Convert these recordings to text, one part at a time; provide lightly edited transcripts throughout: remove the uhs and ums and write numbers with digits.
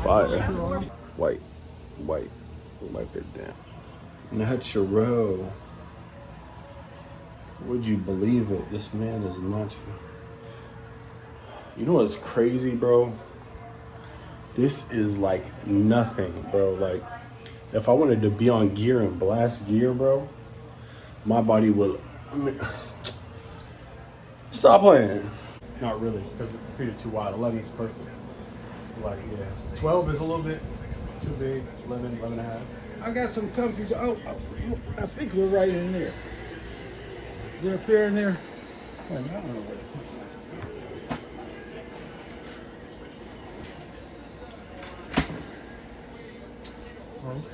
fire. White, white, wipe it down. Natural. Would you believe it? This man is natural. You know what's crazy, bro? This is like nothing, bro. Like, if I wanted to be on gear and blast gear, bro, my body will. Stop playing. Not really, because the feet are too wide. 11 is perfect. Like, yeah. 12 is a little bit too big. 11, 11 and a half. I got some comfy. Oh, I think they're right in there. They're up there in there. Wait a minute, I don't know where.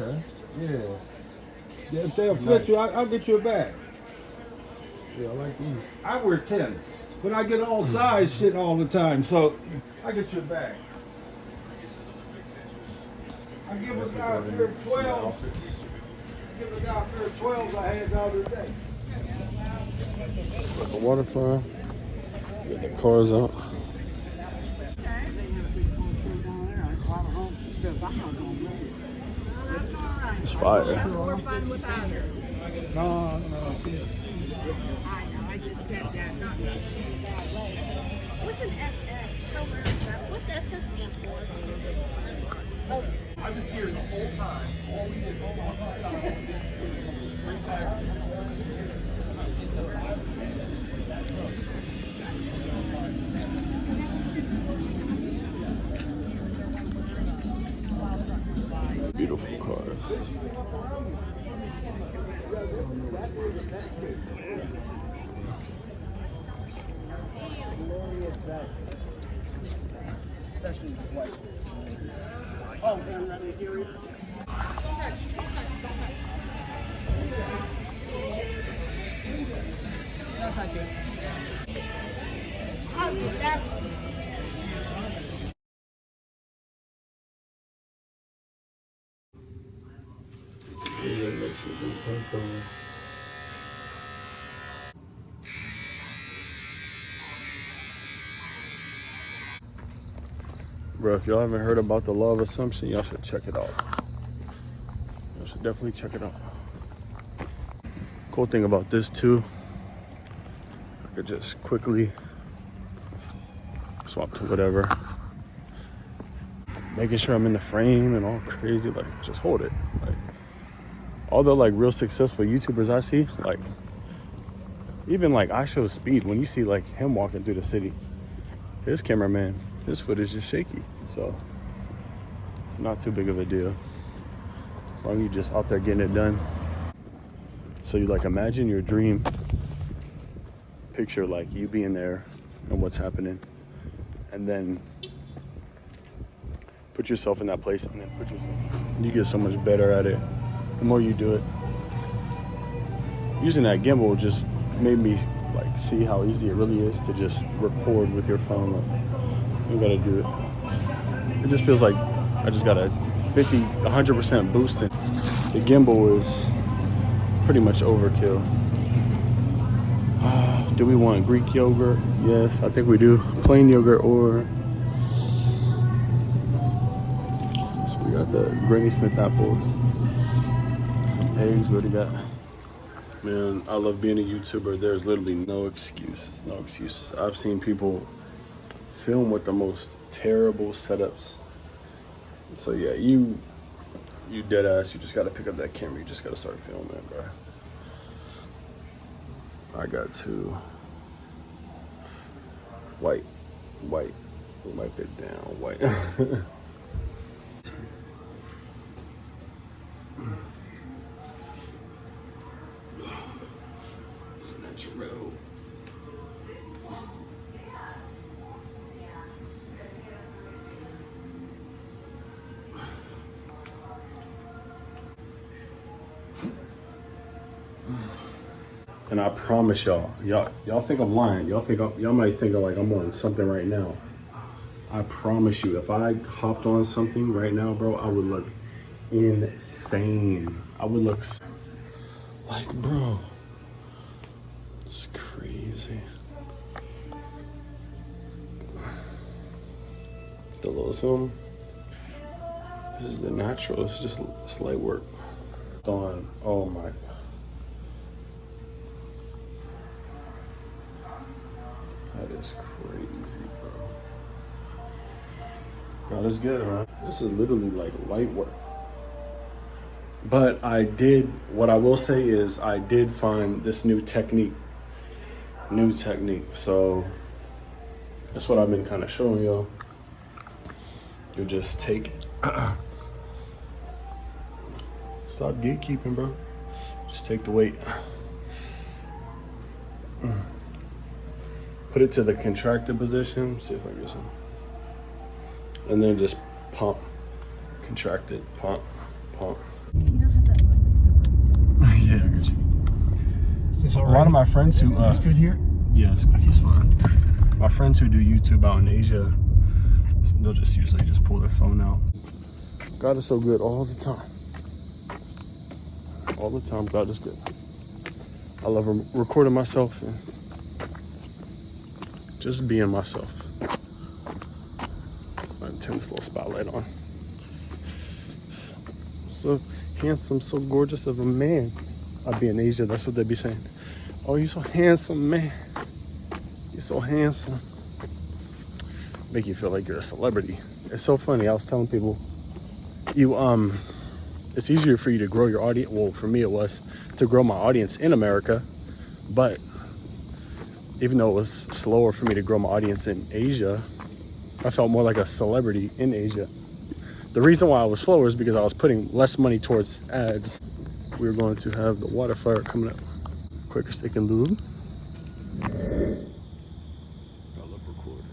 Okay. Yeah. If they'll fit you, I'll get you a bag. Yeah, I like these. I wear 10, but I get all size shit all the time, so I get you a bag. I give a guy a pair of 12. Give a guy a pair of 12s I had the other day. Got the water flowing. Get the cars out. It's fire. More fun without her. No. I know, I just said that, not me. What's an SS? How rare is that? What's SS stand for? Oh. I was here the whole time. All we did Beautiful cars. Oh, and that interior. Don't touch. Don't touch it. Bro, if y'all haven't heard about the law of assumption, y'all should check it out. Y'all should definitely check it out. Cool thing about this too, I could just quickly swap to whatever. Making sure I'm in the frame and all crazy, like just hold it. Like all the like real successful YouTubers I see, like even like I Show Speed, when you see like him walking through the city, his cameraman, his footage is shaky. So it's not too big of a deal. As long as you're just out there getting it done. So you like imagine your dream picture, like you being there and what's happening, and then put yourself in that place and then put yourself, you get so much better at it the more you do it. Using that gimbal just made me like see how easy it really is to just record with your phone. Like, you gotta do it. It just feels like I just got a 100% boost in. The gimbal is pretty much overkill. Do we want Greek yogurt? Yes, I think we do. Plain yogurt, or so we got the Granny Smith apples, some eggs. What do we got? Man, I love being a YouTuber. There's literally no excuses. No excuses. I've seen people film with the most terrible setups. So yeah, you dead ass. You just gotta pick up that camera. You just gotta start filming, bro. I got to wipe it down, white. It's natural. And I promise y'all think I'm lying. Y'all might think like I'm on something right now. I promise you, if I hopped on something right now, bro, I would look insane. I would look like, bro, it's crazy. The little zoom. This is the natural. It's just it's light work. Dawn. Oh my. That is crazy, bro. God is good, man. This is literally like light work. But what I will say is I did find this new technique. So that's what I've been kind of showing y'all. You just take, stop gatekeeping, bro. Just take the weight. Put it to the contracted position. See if I can get some. And then just pump. Contracted, pump, pump. You don't have that one, like, Yeah, I got you. Is this all A right? lot of my friends who, Is this good here? yeah, it's fine. My friends who do YouTube out in Asia, they'll just usually just pull their phone out. God is so good all the time. All the time, God is good. I love recording myself and just being myself. I'm gonna turn this little spotlight on. So handsome, so gorgeous of a man. I'd be in Asia, that's what they'd be saying. Oh, you're so handsome, man. You're so handsome. Make you feel like you're a celebrity. It's so funny. I was telling people, it's easier for you to grow your audience. Well, for me, it was to grow my audience in America, but even though it was slower for me to grow my audience in Asia, I felt more like a celebrity in Asia. The reason why I was slower is because I was putting less money towards ads. We're going to have the water fire coming up. Quicker Steak and Lube. I love recording.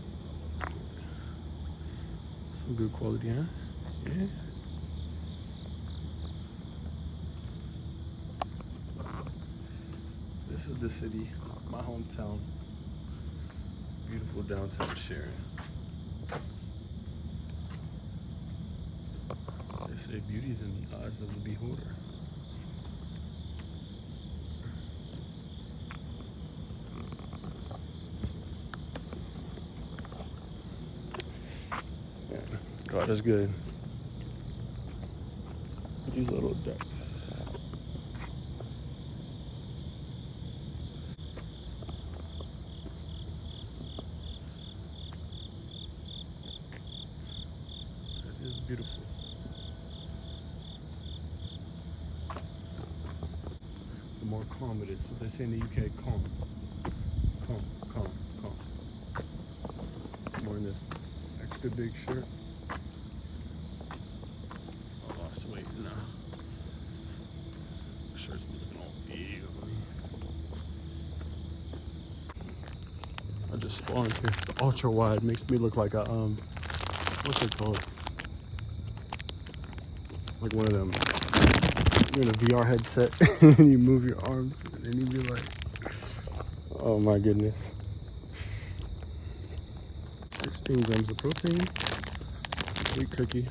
Some good quality, huh? Yeah. This is the city, my hometown. Beautiful downtown Sharon. They say beauty's in the eyes of the beholder. Yeah, God is good. These little ducks. That is beautiful. The more calm it is. So they say in the UK, calm. Calm, calm, calm. I'm wearing this extra big shirt. I lost weight now. The shirt's looking all big on me. I just spawned here. The ultra wide makes me look like a what's it called? Like one of them. You're in a VR headset and you move your arms and you be like, oh my goodness. 16 grams of protein, complete cookie.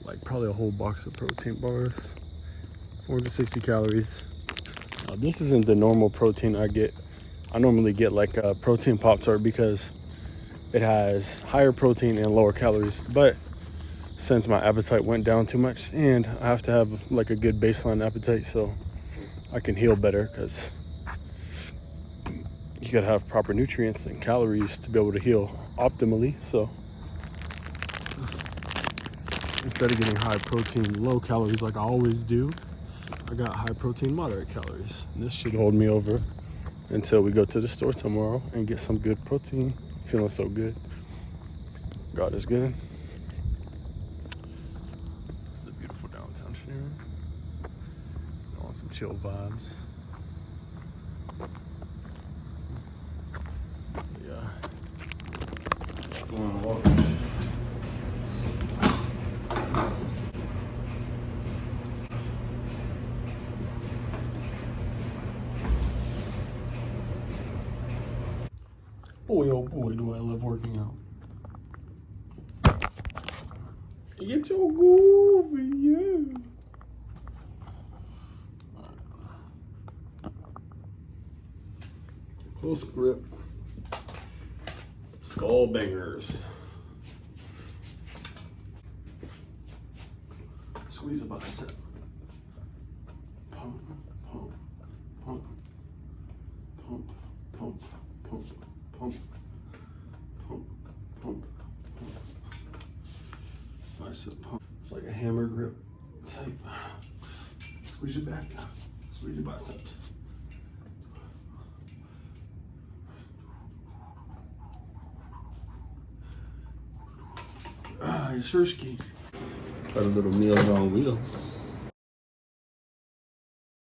Like probably a whole box of protein bars, 460 calories. Now this isn't the normal protein I get. I normally get like a protein Pop-Tart because it has higher protein and lower calories, but since my appetite went down too much and I have to have like a good baseline appetite so I can heal better, because you gotta have proper nutrients and calories to be able to heal optimally. So instead of getting high protein, low calories like I always do, I got high protein, moderate calories. And this should hold me over until we go to the store tomorrow and get some good protein. Feeling so good. God is good. It's the beautiful downtown Sharon. I want some chill vibes. Yeah. Going on a walk. Boy, oh boy, do I love working out. Get your groove, yeah. Close grip. Skull bangers. Squeeze a bicep. Pump, pump, pump, pump, pump, pump, pump, pump, pump, pump. Bicep pump. It's like a hammer grip type. Squeeze your back. Squeeze your biceps. Ah, your Sherski. Got a little Meals on Wheels.